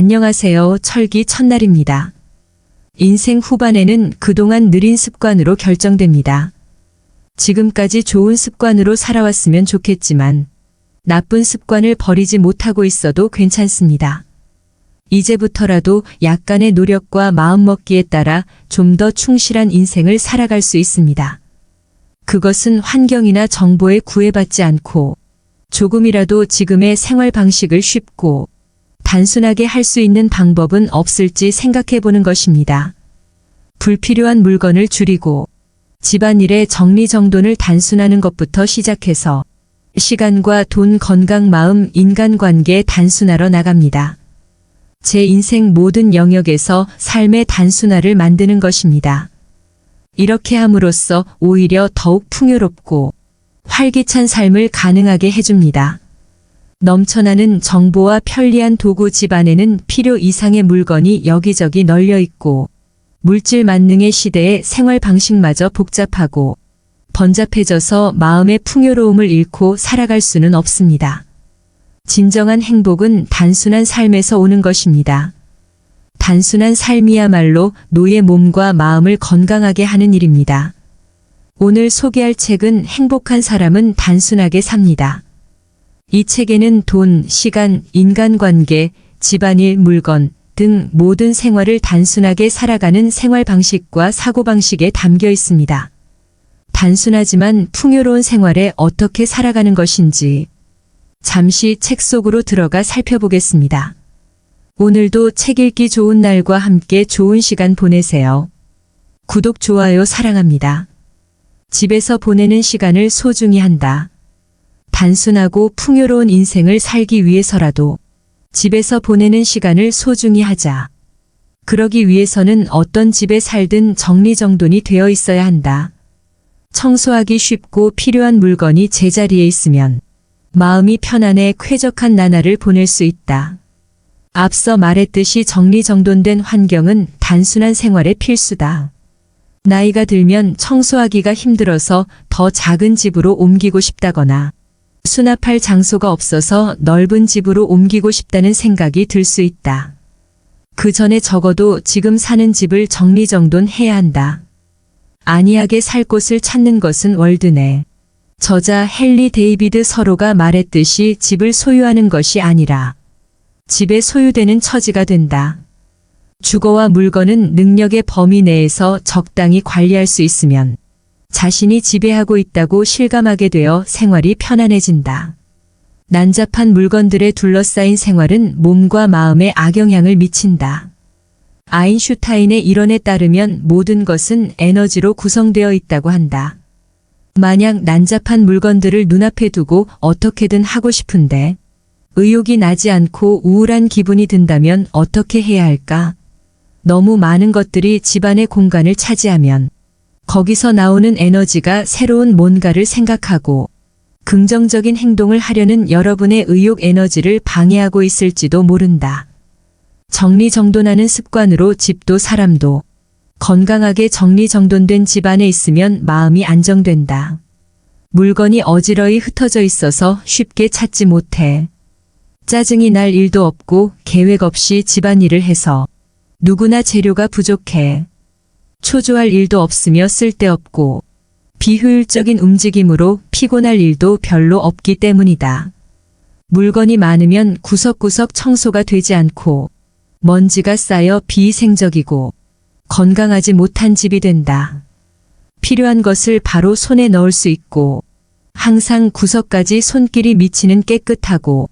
안녕하세요. 철기 첫날입니다. 인생 후반에는 그동안 느린 습관으로 결정됩니다. 지금까지 좋은 습관으로 살아왔으면 좋겠지만 나쁜 습관을 버리지 못하고 있어도 괜찮습니다. 이제부터라도 약간의 노력과 마음먹기에 따라 좀 더 충실한 인생을 살아갈 수 있습니다. 그것은 환경이나 정보에 구애받지 않고 조금이라도 지금의 생활 방식을 쉽고 단순하게 할 수 있는 방법은 없을지 생각해 보는 것입니다. 불필요한 물건을 줄이고 집안일의 정리정돈을 단순하는 것부터 시작해서 시간과 돈, 건강, 마음, 인간관계 단순화로 나갑니다. 제 인생 모든 영역에서 삶의 단순화를 만드는 것입니다. 이렇게 함으로써 오히려 더욱 풍요롭고 활기찬 삶을 가능하게 해줍니다. 넘쳐나는 정보와 편리한 도구, 집안에는 필요 이상의 물건이 여기저기 널려 있고 물질 만능의 시대에 생활 방식마저 복잡하고 번잡해져서 마음의 풍요로움을 잃고 살아갈 수는 없습니다. 진정한 행복은 단순한 삶에서 오는 것입니다. 단순한 삶이야말로 노예 몸과 마음을 건강하게 하는 일입니다. 오늘 소개할 책은 행복한 사람은 단순하게 삽니다. 이 책에는 돈, 시간, 인간관계, 집안일, 물건 등 모든 생활을 단순하게 살아가는 생활 방식과 사고방식에 담겨 있습니다. 단순하지만 풍요로운 생활에 어떻게 살아가는 것인지 잠시 책 속으로 들어가 살펴보겠습니다. 오늘도 책 읽기 좋은 날과 함께 좋은 시간 보내세요. 구독, 좋아요 사랑합니다. 집에서 보내는 시간을 소중히 한다. 단순하고 풍요로운 인생을 살기 위해서라도 집에서 보내는 시간을 소중히 하자. 그러기 위해서는 어떤 집에 살든 정리정돈이 되어 있어야 한다. 청소하기 쉽고 필요한 물건이 제자리에 있으면 마음이 편안해 쾌적한 나날을 보낼 수 있다. 앞서 말했듯이 정리정돈된 환경은 단순한 생활의 필수다. 나이가 들면 청소하기가 힘들어서 더 작은 집으로 옮기고 싶다거나 수납할 장소가 없어서 넓은 집으로 옮기고 싶다는 생각이 들 수 있다. 그 전에 적어도 지금 사는 집을 정리정돈해야 한다. 안이하게 살 곳을 찾는 것은 월드네. 저자 헨리 데이비드 서로가 말했듯이 집을 소유하는 것이 아니라 집에 소유되는 처지가 된다. 주거와 물건은 능력의 범위 내에서 적당히 관리할 수 있으면 자신이 지배하고 있다고 실감하게 되어 생활이 편안해진다. 난잡한 물건들에 둘러싸인 생활은 몸과 마음에 악영향을 미친다. 아인슈타인의 이론에 따르면 모든 것은 에너지로 구성되어 있다고 한다. 만약 난잡한 물건들을 눈앞에 두고 어떻게든 하고 싶은데 의욕이 나지 않고 우울한 기분이 든다면 어떻게 해야 할까? 너무 많은 것들이 집안의 공간을 차지하면 거기서 나오는 에너지가 새로운 뭔가를 생각하고 긍정적인 행동을 하려는 여러분의 의욕 에너지를 방해하고 있을지도 모른다. 정리정돈하는 습관으로 집도 사람도 건강하게 정리정돈된 집 안에 있으면 마음이 안정된다. 물건이 어지러이 흩어져 있어서 쉽게 찾지 못해. 짜증이 날 일도 없고 계획 없이 집안일을 해서 누구나 재료가 부족해. 초조할 일도 없으며 쓸데없고 비효율적인 움직임으로 피곤할 일도 별로 없기 때문이다. 물건이 많으면 구석구석 청소가 되지 않고 먼지가 쌓여 비위생적이고 건강하지 못한 집이 된다. 필요한 것을 바로 손에 넣을 수 있고 항상 구석까지 손길이 미치는 깨끗하고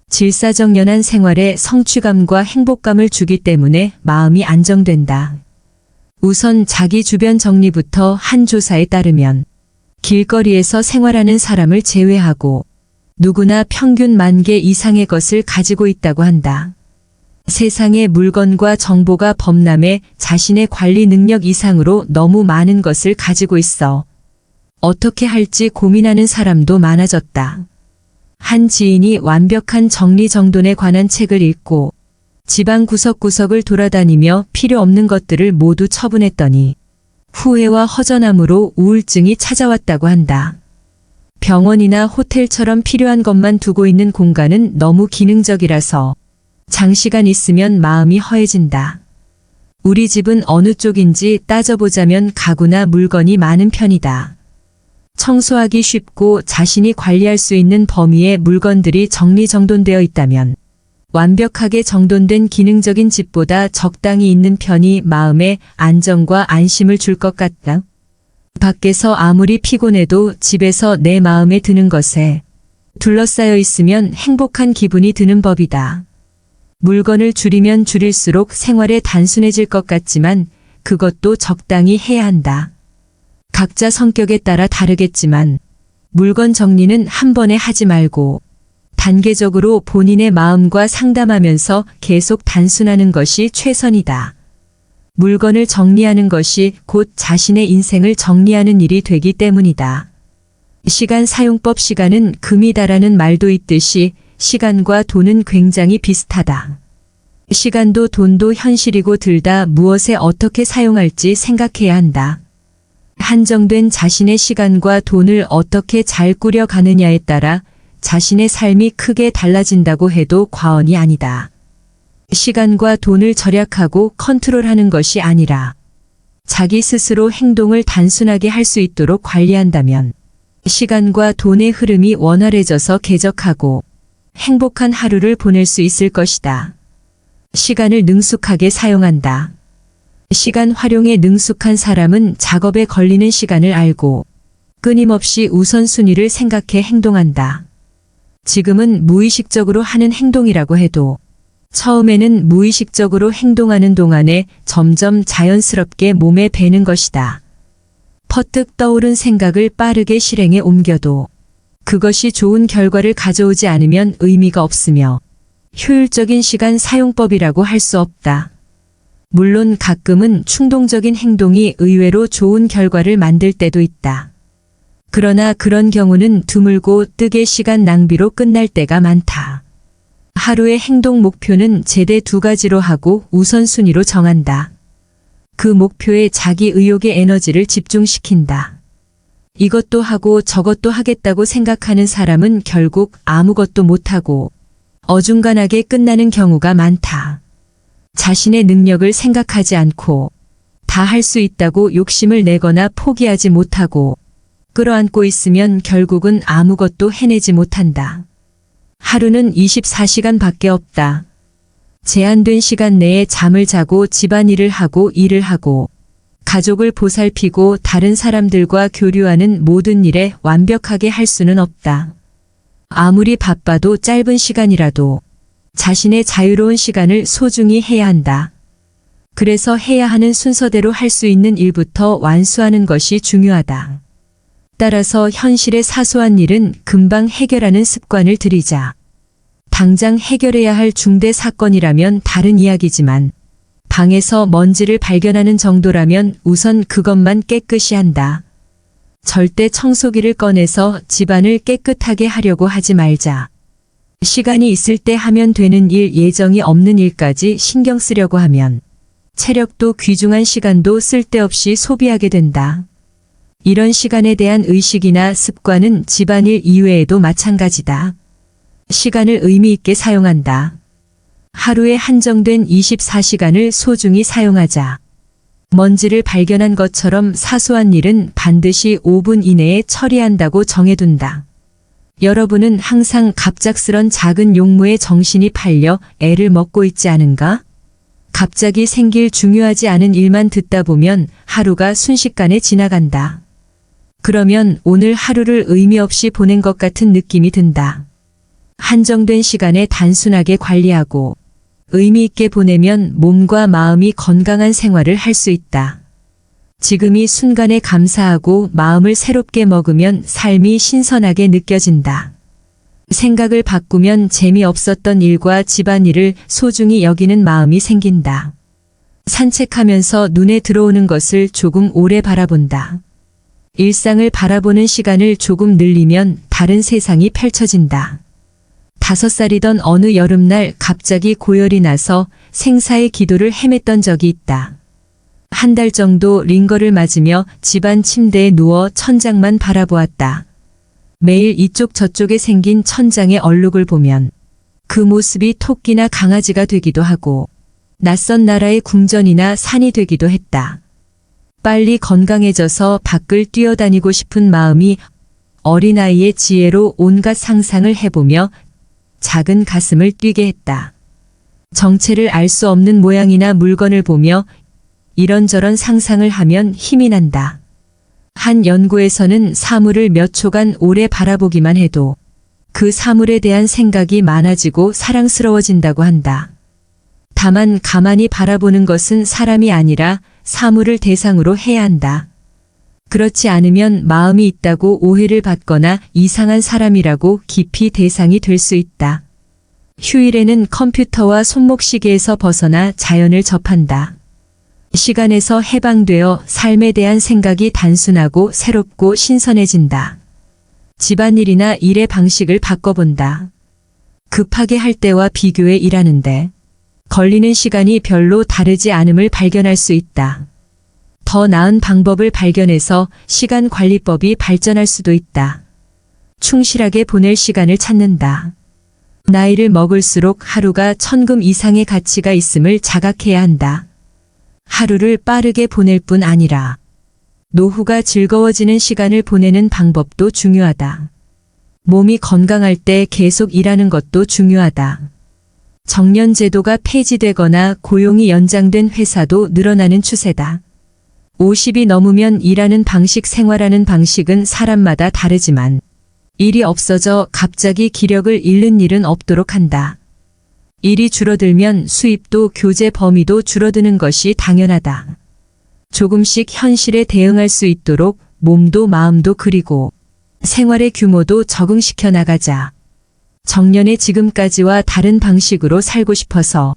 질사정연한 생활에 성취감과 행복감을 주기 때문에 마음이 안정된다. 우선 자기 주변 정리부터 한 조사에 따르면 길거리에서 생활하는 사람을 제외하고 누구나 평균 10,000개 이상의 것을 가지고 있다고 한다. 세상의 물건과 정보가 범람해 자신의 관리 능력 이상으로 너무 많은 것을 가지고 있어 어떻게 할지 고민하는 사람도 많아졌다. 한 지인이 완벽한 정리정돈에 관한 책을 읽고 집안 구석구석을 돌아다니며 필요 없는 것들을 모두 처분했더니 후회와 허전함으로 우울증이 찾아왔다고 한다. 병원이나 호텔처럼 필요한 것만 두고 있는 공간은 너무 기능적이라서 장시간 있으면 마음이 허해진다. 우리 집은 어느 쪽인지 따져보자면 가구나 물건이 많은 편이다. 청소하기 쉽고 자신이 관리할 수 있는 범위의 물건들이 정리정돈되어 있다면 완벽하게 정돈된 기능적인 집보다 적당히 있는 편이 마음에 안정과 안심을 줄 것 같다. 밖에서 아무리 피곤해도 집에서 내 마음에 드는 것에 둘러싸여 있으면 행복한 기분이 드는 법이다. 물건을 줄이면 줄일수록 생활에 단순해질 것 같지만 그것도 적당히 해야 한다. 각자 성격에 따라 다르겠지만 물건 정리는 한 번에 하지 말고 단계적으로 본인의 마음과 상담하면서 계속 단순하는 것이 최선이다. 물건을 정리하는 것이 곧 자신의 인생을 정리하는 일이 되기 때문이다. 시간 사용법. 시간은 금이다라는 말도 있듯이 시간과 돈은 굉장히 비슷하다. 시간도 돈도 현실이고 둘 다 무엇에 어떻게 사용할지 생각해야 한다. 한정된 자신의 시간과 돈을 어떻게 잘 꾸려가느냐에 따라 자신의 삶이 크게 달라진다고 해도 과언이 아니다. 시간과 돈을 절약하고 컨트롤하는 것이 아니라 자기 스스로 행동을 단순하게 할 수 있도록 관리한다면 시간과 돈의 흐름이 원활해져서 쾌적하고 행복한 하루를 보낼 수 있을 것이다. 시간을 능숙하게 사용한다. 시간 활용에 능숙한 사람은 작업에 걸리는 시간을 알고 끊임없이 우선순위를 생각해 행동한다. 지금은 무의식적으로 하는 행동이라고 해도 처음에는 무의식적으로 행동하는 동안에 점점 자연스럽게 몸에 배는 것이다. 퍼뜩 떠오른 생각을 빠르게 실행에 옮겨도 그것이 좋은 결과를 가져오지 않으면 의미가 없으며 효율적인 시간 사용법이라고 할 수 없다. 물론 가끔은 충동적인 행동이 의외로 좋은 결과를 만들 때도 있다. 그러나 그런 경우는 드물고 뜨개 시간 낭비로 끝날 때가 많다. 하루의 행동 목표는 제대 2가지로 하고 우선순위로 정한다. 그 목표에 자기 의욕의 에너지를 집중시킨다. 이것도 하고 저것도 하겠다고 생각하는 사람은 결국 아무것도 못하고 어중간하게 끝나는 경우가 많다. 자신의 능력을 생각하지 않고 다 할 수 있다고 욕심을 내거나 포기하지 못하고 끌어안고 있으면 결국은 아무것도 해내지 못한다. 하루는 24시간 밖에 없다. 제한된 시간 내에 잠을 자고 집안일을 하고 일을 하고 가족을 보살피고 다른 사람들과 교류하는 모든 일에 완벽하게 할 수는 없다. 아무리 바빠도 짧은 시간이라도 자신의 자유로운 시간을 소중히 해야 한다. 그래서 해야 하는 순서대로 할 수 있는 일부터 완수하는 것이 중요하다. 따라서 현실의 사소한 일은 금방 해결하는 습관을 들이자. 당장 해결해야 할 중대 사건이라면 다른 이야기지만 방에서 먼지를 발견하는 정도라면 우선 그것만 깨끗이 한다. 절대 청소기를 꺼내서 집안을 깨끗하게 하려고 하지 말자. 시간이 있을 때 하면 되는 일, 예정이 없는 일까지 신경 쓰려고 하면 체력도 귀중한 시간도 쓸데없이 소비하게 된다. 이런 시간에 대한 의식이나 습관은 집안일 이외에도 마찬가지다. 시간을 의미 있게 사용한다. 하루에 한정된 24시간을 소중히 사용하자. 먼지를 발견한 것처럼 사소한 일은 반드시 5분 이내에 처리한다고 정해둔다. 여러분은 항상 갑작스런 작은 용무에 정신이 팔려 애를 먹고 있지 않은가? 갑자기 생길 중요하지 않은 일만 듣다 보면 하루가 순식간에 지나간다. 그러면 오늘 하루를 의미 없이 보낸 것 같은 느낌이 든다. 한정된 시간에 단순하게 관리하고 의미 있게 보내면 몸과 마음이 건강한 생활을 할 수 있다. 지금 이 순간에 감사하고 마음을 새롭게 먹으면 삶이 신선하게 느껴진다. 생각을 바꾸면 재미없었던 일과 집안일을 소중히 여기는 마음이 생긴다. 산책하면서 눈에 들어오는 것을 조금 오래 바라본다. 일상을 바라보는 시간을 조금 늘리면 다른 세상이 펼쳐진다. 5살이던 어느 여름날 갑자기 고열이 나서 생사의 기도를 헤맸던 적이 있다. 한 달 정도 링거를 맞으며 집안 침대에 누워 천장만 바라보았다. 매일 이쪽 저쪽에 생긴 천장의 얼룩을 보면 그 모습이 토끼나 강아지가 되기도 하고 낯선 나라의 궁전이나 산이 되기도 했다. 빨리 건강해져서 밖을 뛰어다니고 싶은 마음이 어린아이의 지혜로 온갖 상상을 해보며 작은 가슴을 뛰게 했다. 정체를 알 수 없는 모양이나 물건을 보며 이런저런 상상을 하면 힘이 난다. 한 연구에서는 사물을 몇 초간 오래 바라보기만 해도 그 사물에 대한 생각이 많아지고 사랑스러워진다고 한다. 다만 가만히 바라보는 것은 사람이 아니라 사물을 대상으로 해야 한다. 그렇지 않으면 마음이 있다고 오해를 받거나 이상한 사람이라고 깊이 대상이 될 수 있다. 휴일에는 컴퓨터와 손목시계에서 벗어나 자연을 접한다. 시간에서 해방되어 삶에 대한 생각이 단순하고 새롭고 신선해진다. 집안일이나 일의 방식을 바꿔본다. 급하게 할 때와 비교해 일하는데 걸리는 시간이 별로 다르지 않음을 발견할 수 있다. 더 나은 방법을 발견해서 시간 관리법이 발전할 수도 있다. 충실하게 보낼 시간을 찾는다. 나이를 먹을수록 하루가 천금 이상의 가치가 있음을 자각해야 한다. 하루를 빠르게 보낼 뿐 아니라 노후가 즐거워지는 시간을 보내는 방법도 중요하다. 몸이 건강할 때 계속 일하는 것도 중요하다. 정년제도가 폐지되거나 고용이 연장된 회사도 늘어나는 추세다. 50이 넘으면 일하는 방식, 생활하는 방식은 사람마다 다르지만 일이 없어져 갑자기 기력을 잃는 일은 없도록 한다. 일이 줄어들면 수입도 교제 범위도 줄어드는 것이 당연하다. 조금씩 현실에 대응할 수 있도록 몸도 마음도 그리고 생활의 규모도 적응시켜 나가자. 정년의 지금까지와 다른 방식으로 살고 싶어서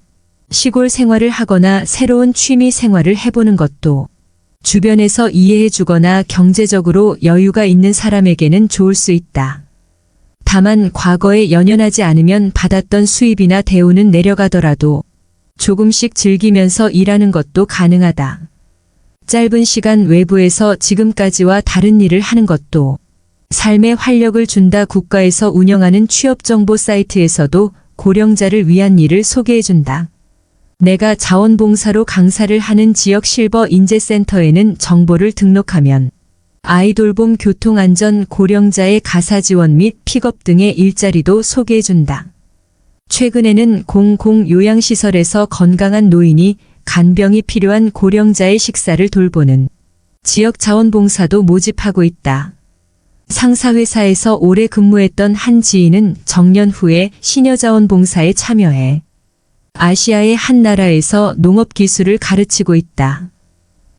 시골 생활을 하거나 새로운 취미 생활을 해보는 것도 주변에서 이해해 주거나 경제적으로 여유가 있는 사람에게는 좋을 수 있다. 다만 과거에 연연하지 않으면 받았던 수입이나 대우는 내려가더라도 조금씩 즐기면서 일하는 것도 가능하다. 짧은 시간 외부에서 지금까지와 다른 일을 하는 것도 삶에 활력을 준다. 국가에서 운영하는 취업정보 사이트에서도 고령자를 위한 일을 소개해준다. 내가 자원봉사로 강사를 하는 지역 실버 인재센터에는 정보를 등록하면 아이돌봄 교통안전 고령자의 가사 지원 및 픽업 등의 일자리도 소개해준다. 최근에는 공공요양시설에서 건강한 노인이 간병이 필요한 고령자의 식사를 돌보는 지역 자원봉사도 모집하고 있다. 상사회사에서 오래 근무했던 한 지인은 정년 후에 시녀자원봉사에 참여해 아시아의 한 나라에서 농업기술을 가르치고 있다.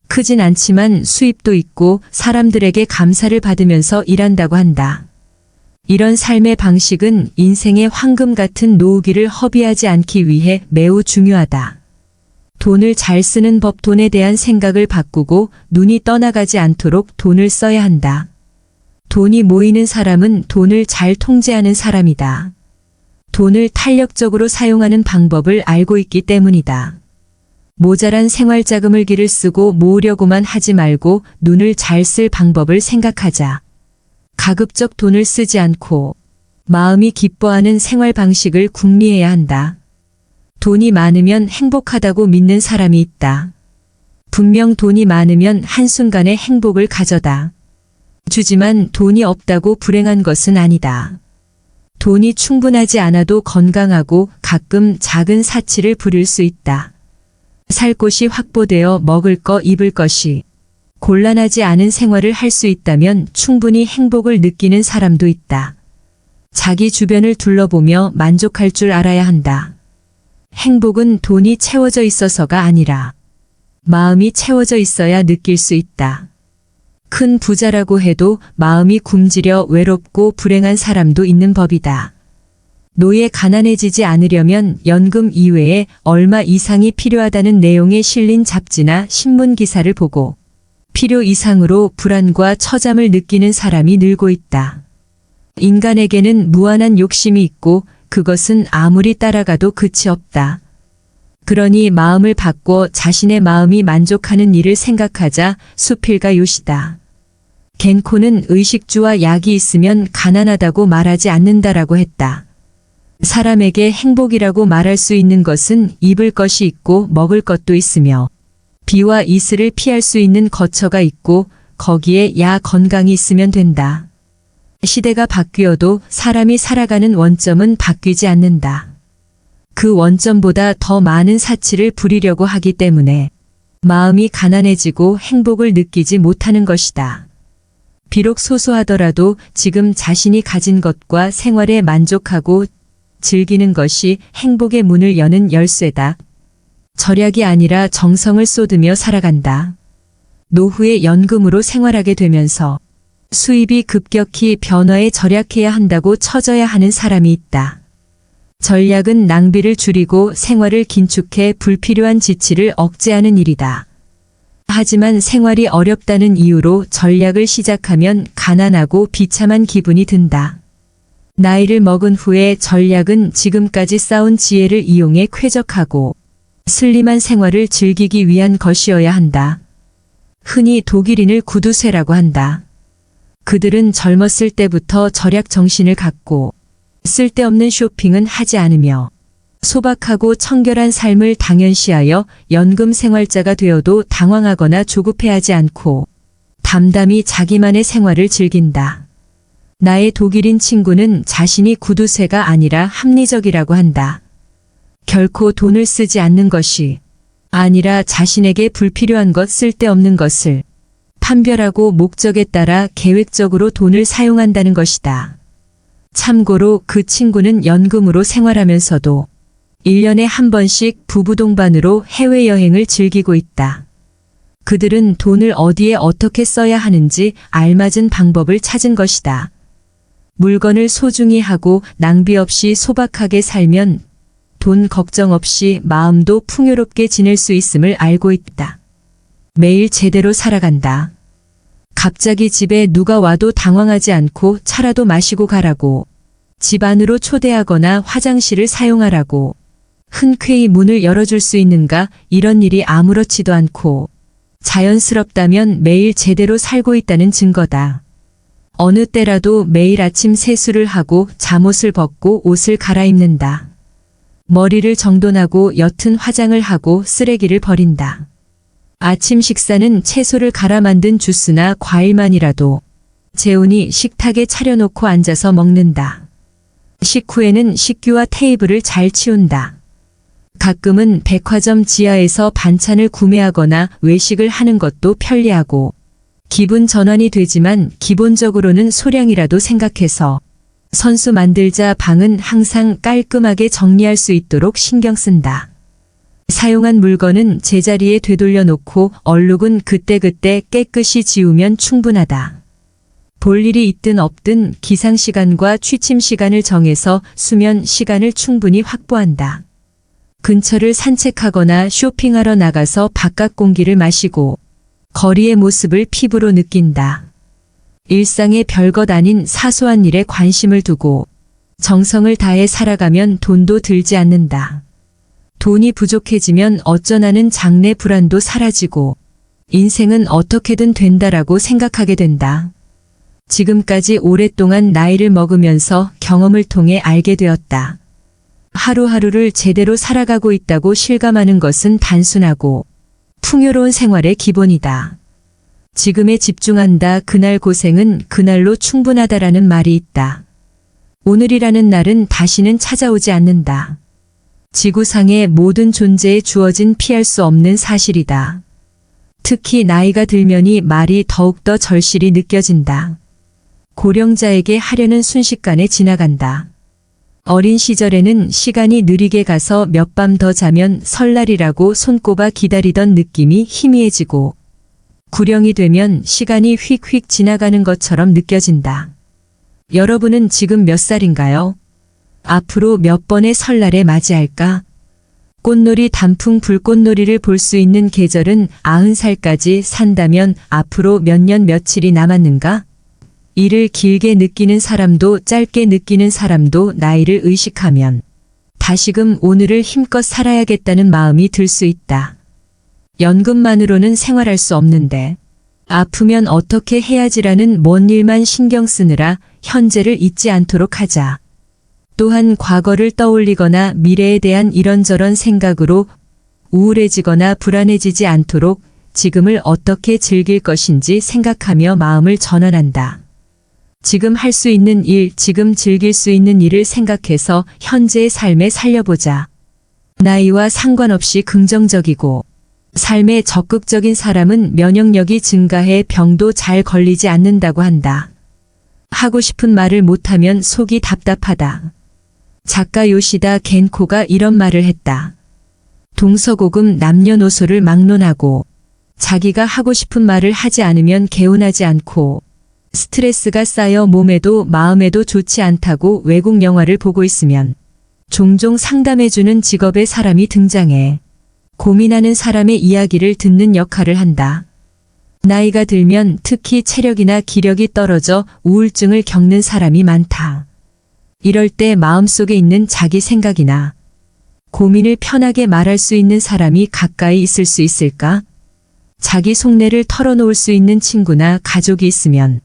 크진 않지만 수입도 있고 사람들에게 감사를 받으면서 일한다고 한다. 이런 삶의 방식은 인생의 황금 같은 노후기를 허비하지 않기 위해 매우 중요하다. 돈을 잘 쓰는 법, 돈에 대한 생각을 바꾸고 눈이 떠나가지 않도록 돈을 써야 한다. 돈이 모이는 사람은 돈을 잘 통제하는 사람이다. 돈을 탄력적으로 사용하는 방법을 알고 있기 때문이다. 모자란 생활자금을 기를 쓰고 모으려고만 하지 말고 눈을 잘 쓸 방법을 생각하자. 가급적 돈을 쓰지 않고 마음이 기뻐하는 생활 방식을 궁리해야 한다. 돈이 많으면 행복하다고 믿는 사람이 있다. 분명 돈이 많으면 한순간에 행복을 가져다 주지만 돈이 없다고 불행한 것은 아니다. 돈이 충분하지 않아도 건강하고 가끔 작은 사치를 부릴 수 있다. 살 곳이 확보되어 먹을 거 입을 것이 곤란하지 않은 생활을 할 수 있다면 충분히 행복을 느끼는 사람도 있다. 자기 주변을 둘러보며 만족할 줄 알아야 한다. 행복은 돈이 채워져 있어서가 아니라 마음이 채워져 있어야 느낄 수 있다. 큰 부자라고 해도 마음이 굶주려 외롭고 불행한 사람도 있는 법이다. 노예 가난해지지 않으려면 연금 이외에 얼마 이상이 필요하다는 내용에 실린 잡지나 신문 기사를 보고 필요 이상으로 불안과 처잠을 느끼는 사람이 늘고 있다. 인간에게는 무한한 욕심이 있고 그것은 아무리 따라가도 끝이 없다. 그러니 마음을 바꿔 자신의 마음이 만족하는 일을 생각하자. 수필가 요시다. 겐코는 의식주와 약이 있으면 가난하다고 말하지 않는다라고 했다. 사람에게 행복이라고 말할 수 있는 것은 입을 것이 있고 먹을 것도 있으며 비와 이슬을 피할 수 있는 거처가 있고 거기에 건강이 있으면 된다. 시대가 바뀌어도 사람이 살아가는 원점은 바뀌지 않는다. 그 원점보다 더 많은 사치를 부리려고 하기 때문에 마음이 가난해지고 행복을 느끼지 못하는 것이다. 비록 소소하더라도 지금 자신이 가진 것과 생활에 만족하고 즐기는 것이 행복의 문을 여는 열쇠다. 절약이 아니라 정성을 쏟으며 살아간다. 노후에 연금으로 생활하게 되면서 수입이 급격히 변화에 절약해야 한다고 처져야 하는 사람이 있다. 전략은 낭비를 줄이고 생활을 긴축해 불필요한 지치를 억제하는 일이다. 하지만 생활이 어렵다는 이유로 전략을 시작하면 가난하고 비참한 기분이 든다. 나이를 먹은 후에 전략은 지금까지 쌓은 지혜를 이용해 쾌적하고 슬림한 생활을 즐기기 위한 것이어야 한다. 흔히 독일인을 구두쇠라고 한다. 그들은 젊었을 때부터 절약 정신을 갖고 쓸데없는 쇼핑은 하지 않으며 소박하고 청결한 삶을 당연시하여 연금 생활자가 되어도 당황하거나 조급해하지 않고 담담히 자기만의 생활을 즐긴다. 나의 독일인 친구는 자신이 구두쇠가 아니라 합리적이라고 한다. 결코 돈을 쓰지 않는 것이 아니라 자신에게 불필요한 것, 쓸데없는 것을 판별하고 목적에 따라 계획적으로 돈을 사용한다는 것이다. 참고로 그 친구는 연금으로 생활하면서도 1년에 한 번씩 부부 동반으로 해외여행을 즐기고 있다. 그들은 돈을 어디에 어떻게 써야 하는지 알맞은 방법을 찾은 것이다. 물건을 소중히 하고 낭비 없이 소박하게 살면 돈 걱정 없이 마음도 풍요롭게 지낼 수 있음을 알고 있다. 매일 제대로 살아간다. 갑자기 집에 누가 와도 당황하지 않고 차라도 마시고 가라고, 집 안으로 초대하거나 화장실을 사용하라고, 흔쾌히 문을 열어줄 수 있는가, 이런 일이 아무렇지도 않고 자연스럽다면 매일 제대로 살고 있다는 증거다. 어느 때라도 매일 아침 세수를 하고 잠옷을 벗고 옷을 갈아입는다. 머리를 정돈하고 옅은 화장을 하고 쓰레기를 버린다. 아침 식사는 채소를 갈아 만든 주스나 과일만이라도 재훈이 식탁에 차려놓고 앉아서 먹는다. 식후에는 식기와 테이블을 잘 치운다. 가끔은 백화점 지하에서 반찬을 구매하거나 외식을 하는 것도 편리하고 기분 전환이 되지만 기본적으로는 소량이라도 생각해서 선수 만들자 방은 항상 깔끔하게 정리할 수 있도록 신경 쓴다. 사용한 물건은 제자리에 되돌려 놓고 얼룩은 그때그때 깨끗이 지우면 충분하다. 볼 일이 있든 없든 기상시간과 취침시간을 정해서 수면 시간을 충분히 확보한다. 근처를 산책하거나 쇼핑하러 나가서 바깥 공기를 마시고 거리의 모습을 피부로 느낀다. 일상의 별것 아닌 사소한 일에 관심을 두고 정성을 다해 살아가면 돈도 들지 않는다. 돈이 부족해지면 어쩌나는 장래 불안도 사라지고 인생은 어떻게든 된다라고 생각하게 된다. 지금까지 오랫동안 나이를 먹으면서 경험을 통해 알게 되었다. 하루하루를 제대로 살아가고 있다고 실감하는 것은 단순하고 풍요로운 생활의 기본이다. 지금에 집중한다. 그날 고생은 그날로 충분하다라는 말이 있다. 오늘이라는 날은 다시는 찾아오지 않는다. 지구상의 모든 존재에 주어진 피할 수 없는 사실이다. 특히 나이가 들면이 말이 더욱더 절실히 느껴진다. 고령자에게 하려는 순식간에 지나간다. 어린 시절에는 시간이 느리게 가서 몇 밤 더 자면 설날이라고 손꼽아 기다리던 느낌이 희미해지고 구령이 되면 시간이 휙휙 지나가는 것처럼 느껴진다. 여러분은 지금 몇 살인가요? 앞으로 몇 번의 설날에 맞이할까? 꽃놀이 단풍 불꽃놀이를 볼 수 있는 계절은 90살까지 산다면 앞으로 몇 년 며칠이 남았는가? 이를 길게 느끼는 사람도 짧게 느끼는 사람도 나이를 의식하면 다시금 오늘을 힘껏 살아야겠다는 마음이 들 수 있다. 연금만으로는 생활할 수 없는데 아프면 어떻게 해야지라는 먼 일만 신경 쓰느라 현재를 잊지 않도록 하자. 또한 과거를 떠올리거나 미래에 대한 이런저런 생각으로 우울해지거나 불안해지지 않도록 지금을 어떻게 즐길 것인지 생각하며 마음을 전환한다. 지금 할 수 있는 일, 지금 즐길 수 있는 일을 생각해서 현재의 삶에 살려보자. 나이와 상관없이 긍정적이고 삶에 적극적인 사람은 면역력이 증가해 병도 잘 걸리지 않는다고 한다. 하고 싶은 말을 못하면 속이 답답하다. 작가 요시다 겐코가 이런 말을 했다. 동서고금 남녀노소를 막론하고 자기가 하고 싶은 말을 하지 않으면 개운하지 않고 스트레스가 쌓여 몸에도 마음에도 좋지 않다고 외국 영화를 보고 있으면 종종 상담해주는 직업의 사람이 등장해 고민하는 사람의 이야기를 듣는 역할을 한다. 나이가 들면 특히 체력이나 기력이 떨어져 우울증을 겪는 사람이 많다. 이럴 때 마음속에 있는 자기 생각이나 고민을 편하게 말할 수 있는 사람이 가까이 있을 수 있을까? 자기 속내를 털어놓을 수 있는 친구나 가족이 있으면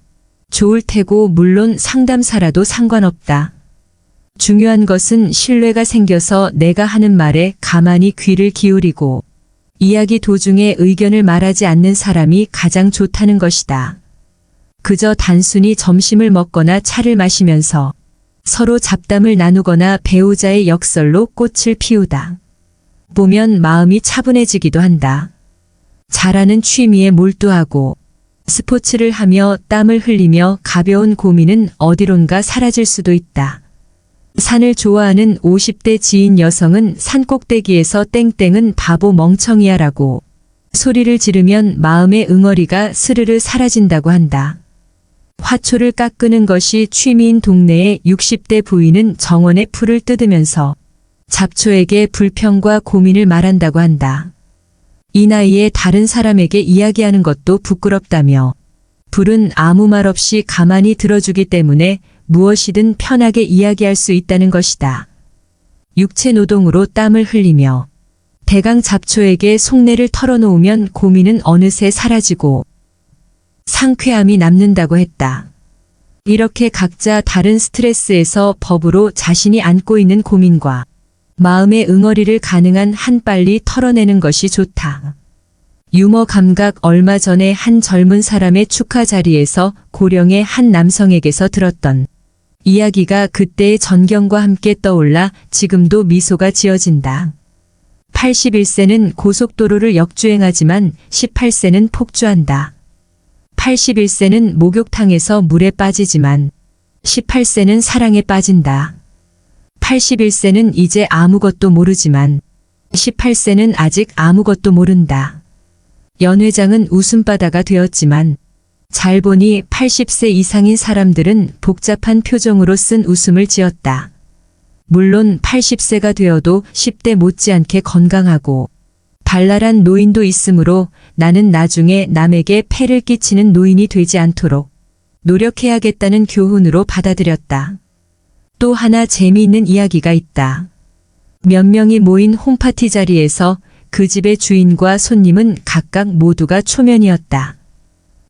좋을 테고 물론 상담사라도 상관없다. 중요한 것은 신뢰가 생겨서 내가 하는 말에 가만히 귀를 기울이고 이야기 도중에 의견을 말하지 않는 사람이 가장 좋다는 것이다. 그저 단순히 점심을 먹거나 차를 마시면서 서로 잡담을 나누거나 배우자의 역설로 꽃을 피우다 보면 마음이 차분해지기도 한다. 잘하는 취미에 몰두하고 스포츠를 하며 땀을 흘리며 가벼운 고민은 어디론가 사라질 수도 있다. 산을 좋아하는 50대 지인 여성은 산꼭대기에서 땡땡은 바보 멍청이야 라고 소리를 지르면 마음의 응어리가 스르르 사라진다고 한다. 화초를 깎는 것이 취미인 동네의 60대 부인은 정원의 풀을 뜯으면서 잡초에게 불평과 고민을 말한다고 한다. 이 나이에 다른 사람에게 이야기하는 것도 부끄럽다며 불은 아무 말 없이 가만히 들어주기 때문에 무엇이든 편하게 이야기할 수 있다는 것이다. 육체 노동으로 땀을 흘리며 대강 잡초에게 속내를 털어놓으면 고민은 어느새 사라지고 상쾌함이 남는다고 했다. 이렇게 각자 다른 스트레스에서 법으로 자신이 안고 있는 고민과 마음의 응어리를 가능한 한 빨리 털어내는 것이 좋다. 유머 감각 얼마 전에 한 젊은 사람의 축하 자리에서 고령의 한 남성에게서 들었던 이야기가 그때의 전경과 함께 떠올라 지금도 미소가 지어진다. 81세는 고속도로를 역주행하지만 18세는 폭주한다. 81세는 목욕탕에서 물에 빠지지만 18세는 사랑에 빠진다. 81세는 이제 아무것도 모르지만 18세는 아직 아무것도 모른다. 연 회장은 웃음바다가 되었지만 잘 보니 80세 이상인 사람들은 복잡한 표정으로 쓴 웃음을 지었다. 물론 80세가 되어도 10대 못지않게 건강하고 발랄한 노인도 있으므로 나는 나중에 남에게 폐를 끼치는 노인이 되지 않도록 노력해야겠다는 교훈으로 받아들였다. 또 하나 재미있는 이야기가 있다. 몇 명이 모인 홈파티 자리에서 그 집의 주인과 손님은 각각 모두가 초면이었다.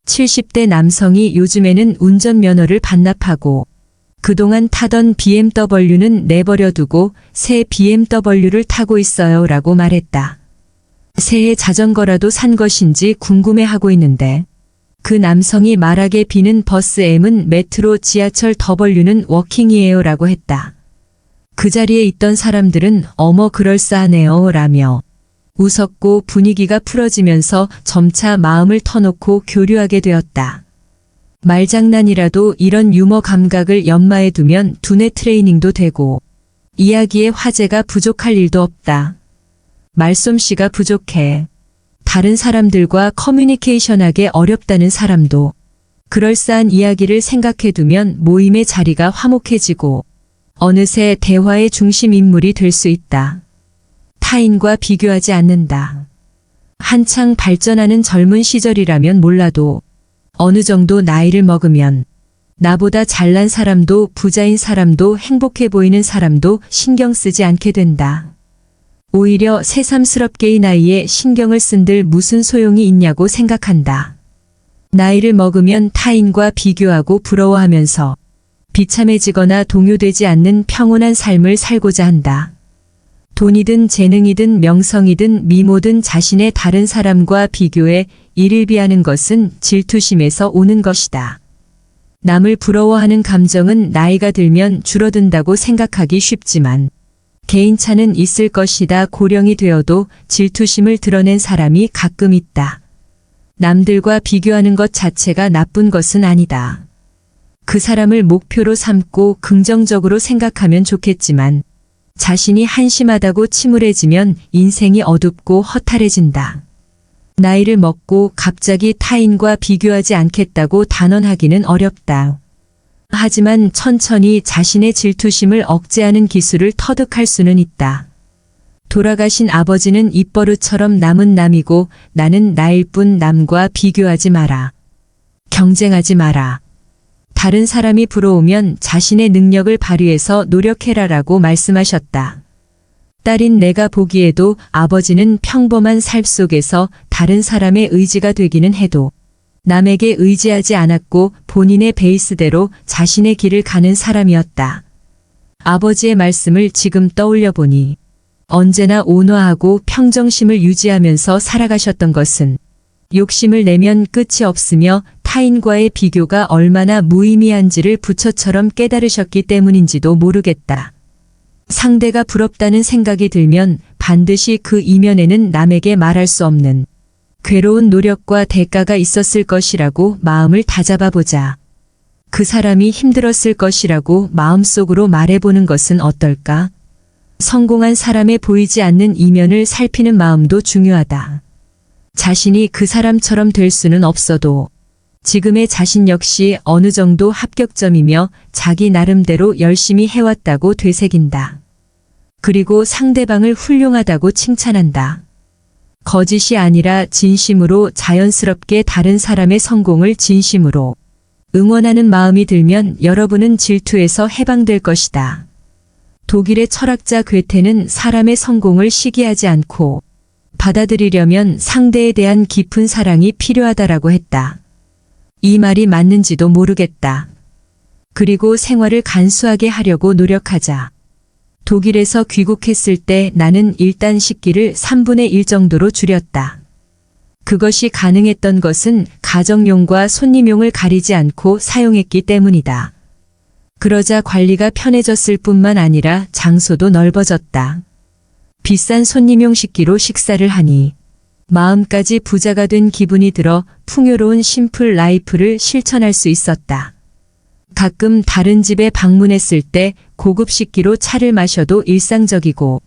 70대 남성이 요즘에는 운전면허를 반납하고 그동안 타던 BMW는 내버려두고 새 BMW를 타고 있어요 라고 말했다. 새해 자전거라도 산 것인지 궁금해하고 있는데 그 남성이 말하게 비는 버스 M은 메트로 지하철 W는 워킹이에요 라고 했다. 그 자리에 있던 사람들은 어머 그럴싸하네요 라며 웃었고 분위기가 풀어지면서 점차 마음을 터놓고 교류하게 되었다. 말장난이라도 이런 유머 감각을 연마해 두면 두뇌 트레이닝도 되고 이야기의 화제가 부족할 일도 없다. 말솜씨가 부족해. 다른 사람들과 커뮤니케이션하기 어렵다는 사람도 그럴싸한 이야기를 생각해 두면 모임의 자리가 화목해지고 어느새 대화의 중심 인물이 될 수 있다. 타인과 비교하지 않는다. 한창 발전하는 젊은 시절이라면 몰라도 어느 정도 나이를 먹으면 나보다 잘난 사람도 부자인 사람도 행복해 보이는 사람도 신경 쓰지 않게 된다. 오히려 새삼스럽게 이 나이에 신경을 쓴들 무슨 소용이 있냐고 생각한다. 나이를 먹으면 타인과 비교하고 부러워하면서 비참해지거나 동요되지 않는 평온한 삶을 살고자 한다. 돈이든 재능이든 명성이든 미모든 자신의 다른 사람과 비교해 이를 비하는 것은 질투심에서 오는 것이다. 남을 부러워하는 감정은 나이가 들면 줄어든다고 생각하기 쉽지만 개인차는 있을 것이다. 고령이 되어도 질투심을 드러낸 사람이 가끔 있다. 남들과 비교하는 것 자체가 나쁜 것은 아니다. 그 사람을 목표로 삼고 긍정적으로 생각하면 좋겠지만 자신이 한심하다고 침울해지면 인생이 어둡고 허탈해진다. 나이를 먹고 갑자기 타인과 비교하지 않겠다고 단언하기는 어렵다. 하지만 천천히 자신의 질투심을 억제하는 기술을 터득할 수는 있다. 돌아가신 아버지는 입버릇처럼 남은 남이고 나는 나일 뿐. 남과 비교하지 마라. 경쟁하지 마라. 다른 사람이 부러우면 자신의 능력을 발휘해서 노력해라라고 말씀하셨다. 딸인 내가 보기에도 아버지는 평범한 삶 속에서 다른 사람의 의지가 되기는 해도 남에게 의지하지 않았고 본인의 베이스대로 자신의 길을 가는 사람이었다. 아버지의 말씀을 지금 떠올려 보니 언제나 온화하고 평정심을 유지하면서 살아가셨던 것은 욕심을 내면 끝이 없으며 타인과의 비교가 얼마나 무의미한지를 부처처럼 깨달으셨기 때문인지도 모르겠다. 상대가 부럽다는 생각이 들면 반드시 그 이면에는 남에게 말할 수 없는 괴로운 노력과 대가가 있었을 것이라고 마음을 다잡아 보자. 그 사람이 힘들었을 것이라고 마음속으로 말해보는 것은 어떨까? 성공한 사람의 보이지 않는 이면을 살피는 마음도 중요하다. 자신이 그 사람처럼 될 수는 없어도 지금의 자신 역시 어느 정도 합격점이며 자기 나름대로 열심히 해왔다고 되새긴다. 그리고 상대방을 훌륭하다고 칭찬한다. 거짓이 아니라 진심으로 자연스럽게 다른 사람의 성공을 진심으로 응원하는 마음이 들면 여러분은 질투에서 해방될 것이다. 독일의 철학자 괴테는 사람의 성공을 시기하지 않고 받아들이려면 상대에 대한 깊은 사랑이 필요하다라고 했다. 이 말이 맞는지도 모르겠다. 그리고 생활을 간소하게 하려고 노력하자. 독일에서 귀국했을 때 나는 일단 식기를 3분의 1 정도로 줄였다. 그것이 가능했던 것은 가정용과 손님용을 가리지 않고 사용했기 때문이다. 그러자 관리가 편해졌을 뿐만 아니라 장소도 넓어졌다. 비싼 손님용 식기로 식사를 하니 마음까지 부자가 된 기분이 들어 풍요로운 심플 라이프를 실천할 수 있었다. 가끔 다른 집에 방문했을 때 고급 식기로 차를 마셔도 일상적이고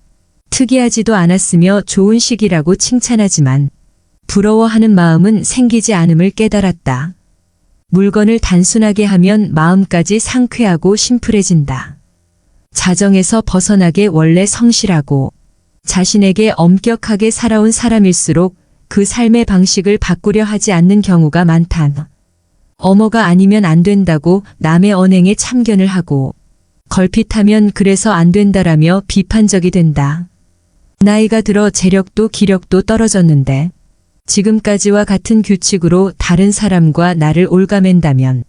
특이하지도 않았으며 좋은 식이라고 칭찬하지만 부러워하는 마음은 생기지 않음을 깨달았다. 물건을 단순하게 하면 마음까지 상쾌하고 심플해진다. 자정에서 벗어나게 원래 성실하고 자신에게 엄격하게 살아온 사람일수록 그 삶의 방식을 바꾸려 하지 않는 경우가 많다. 어머가 아니면 안 된다고 남의 언행에 참견을 하고 걸핏하면 그래서 안 된다라며 비판적이 된다. 나이가 들어 재력도 기력도 떨어졌는데 지금까지와 같은 규칙으로 다른 사람과 나를 올가맨다면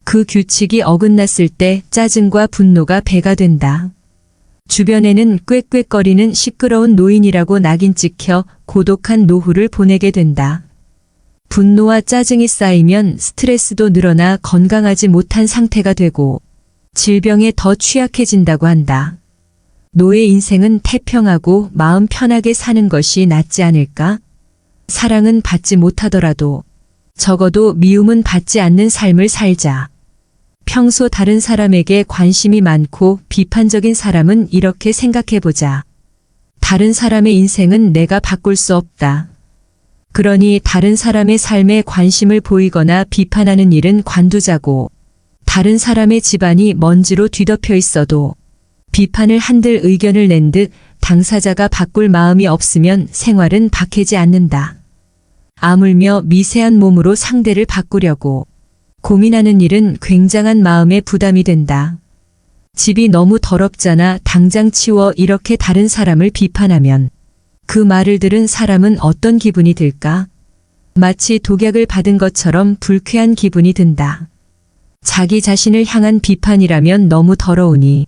그 규칙이 어긋났을 때 짜증과 분노가 배가 된다. 주변에는 꾀꾀거리는 시끄러운 노인이라고 낙인 찍혀 고독한 노후를 보내게 된다. 분노와 짜증이 쌓이면 스트레스도 늘어나 건강하지 못한 상태가 되고 질병에 더 취약해진다고 한다. 노예 인생은 태평하고 마음 편하게 사는 것이 낫지 않을까? 사랑은 받지 못하더라도 적어도 미움은 받지 않는 삶을 살자. 평소 다른 사람에게 관심이 많고 비판적인 사람은 이렇게 생각해보자. 다른 사람의 인생은 내가 바꿀 수 없다. 그러니 다른 사람의 삶에 관심을 보이거나 비판하는 일은 관두자고, 다른 사람의 집안이 먼지로 뒤덮여 있어도 비판을 한들 의견을 낸 듯 당사자가 바꿀 마음이 없으면 생활은 박해지 않는다. 아물며 미세한 몸으로 상대를 바꾸려고 고민하는 일은 굉장한 마음의 부담이 된다. 집이 너무 더럽잖아, 당장 치워, 이렇게 다른 사람을 비판하면 그 말을 들은 사람은 어떤 기분이 들까? 마치 독약을 받은 것처럼 불쾌한 기분이 든다. 자기 자신을 향한 비판이라면 너무 더러우니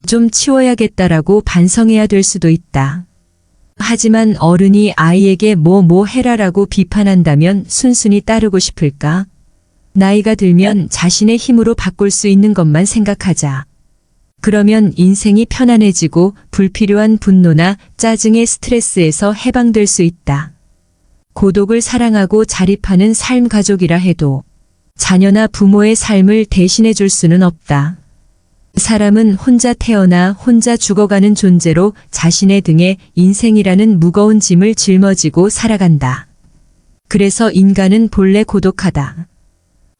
좀 치워야겠다라고 반성해야 될 수도 있다. 하지만 어른이 아이에게 뭐 해라라고 비판한다면 순순히 따르고 싶을까? 나이가 들면 자신의 힘으로 바꿀 수 있는 것만 생각하자. 그러면 인생이 편안해지고 불필요한 분노나 짜증의 스트레스에서 해방될 수 있다. 고독을 사랑하고 자립하는 삶 가족이라 해도 자녀나 부모의 삶을 대신해 줄 수는 없다. 사람은 혼자 태어나 혼자 죽어가는 존재로 자신의 등에 인생이라는 무거운 짐을 짊어지고 살아간다. 그래서 인간은 본래 고독하다.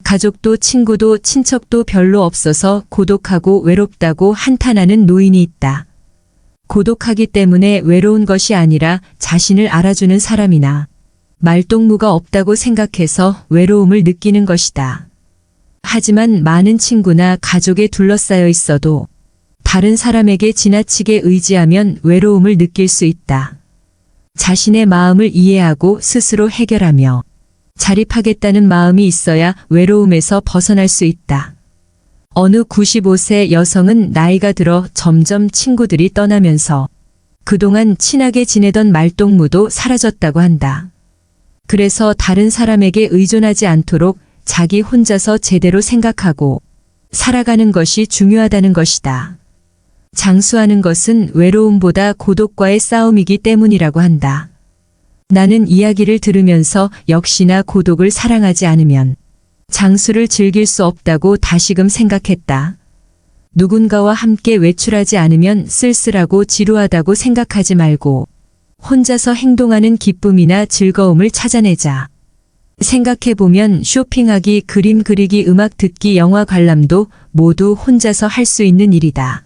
가족도 친구도 친척도 별로 없어서 고독하고 외롭다고 한탄하는 노인이 있다. 고독하기 때문에 외로운 것이 아니라 자신을 알아주는 사람이나 말동무가 없다고 생각해서 외로움을 느끼는 것이다. 하지만 많은 친구나 가족에 둘러싸여 있어도 다른 사람에게 지나치게 의지하면 외로움을 느낄 수 있다. 자신의 마음을 이해하고 스스로 해결하며 자립하겠다는 마음이 있어야 외로움에서 벗어날 수 있다. 어느 95세 여성은 나이가 들어 점점 친구들이 떠나면서 그동안 친하게 지내던 말동무도 사라졌다고 한다. 그래서 다른 사람에게 의존하지 않도록 자기 혼자서 제대로 생각하고 살아가는 것이 중요하다는 것이다. 장수하는 것은 외로움보다 고독과의 싸움이기 때문이라고 한다. 나는 이야기를 들으면서 역시나 고독을 사랑하지 않으면 장수를 즐길 수 없다고 다시금 생각했다. 누군가와 함께 외출하지 않으면 쓸쓸하고 지루하다고 생각하지 말고 혼자서 행동하는 기쁨이나 즐거움을 찾아내자. 생각해보면 쇼핑하기, 그림 그리기, 음악 듣기, 영화 관람도 모두 혼자서 할 수 있는 일이다.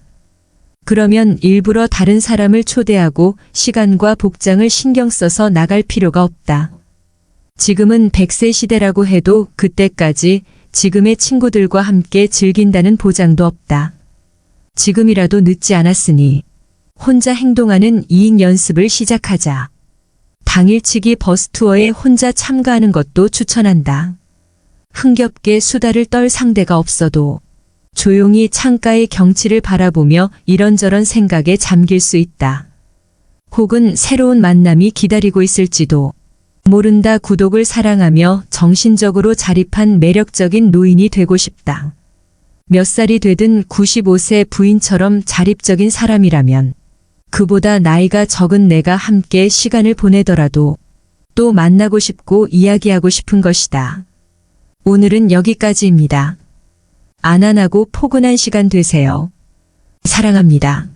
그러면 일부러 다른 사람을 초대하고 시간과 복장을 신경 써서 나갈 필요가 없다. 지금은 100세 시대라고 해도 그때까지 지금의 친구들과 함께 즐긴다는 보장도 없다. 지금이라도 늦지 않았으니 혼자 행동하는 이익 연습을 시작하자. 당일치기 버스 투어에 혼자 참가하는 것도 추천한다. 흥겹게 수다를 떨 상대가 없어도 조용히 창가의 경치를 바라보며 이런저런 생각에 잠길 수 있다. 혹은 새로운 만남이 기다리고 있을지도 모른다. 고독을 사랑하며 정신적으로 자립한 매력적인 노인이 되고 싶다. 몇 살이 되든 95세 부인처럼 자립적인 사람이라면 그보다 나이가 적은 내가 함께 시간을 보내더라도 또 만나고 싶고 이야기하고 싶은 것이다. 오늘은 여기까지입니다. 안안하고 포근한 시간 되세요. 사랑합니다.